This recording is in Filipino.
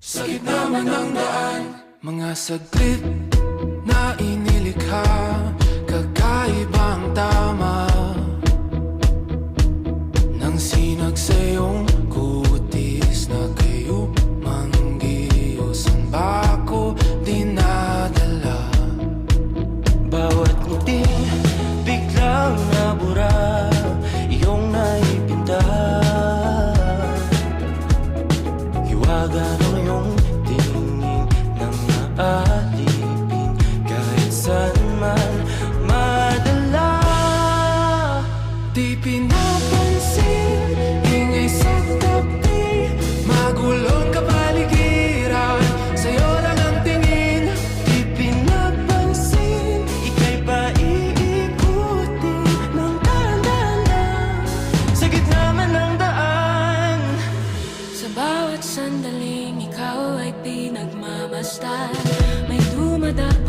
Sa gitna man ng daan, mga saglit na inilikha, kakaibang tama nang sinag sa iyong kutis na kayo manggiyosan ba ako dinadala? Bawat ngiting biglang nabura, iyong naipinta. Hiwaga ng iyong tingin nang naalipin, kahit saan man madala. Di pinapansin, ingay sa tabi, magulong kapaligiran, sa'yo lang ang tingin. Di pinapansin, ika'y paiikutin ng dahan-dahan sa gitna man ng daan. Sa bawat sandaling ikaw ay pinagmamasdan, may dumadapat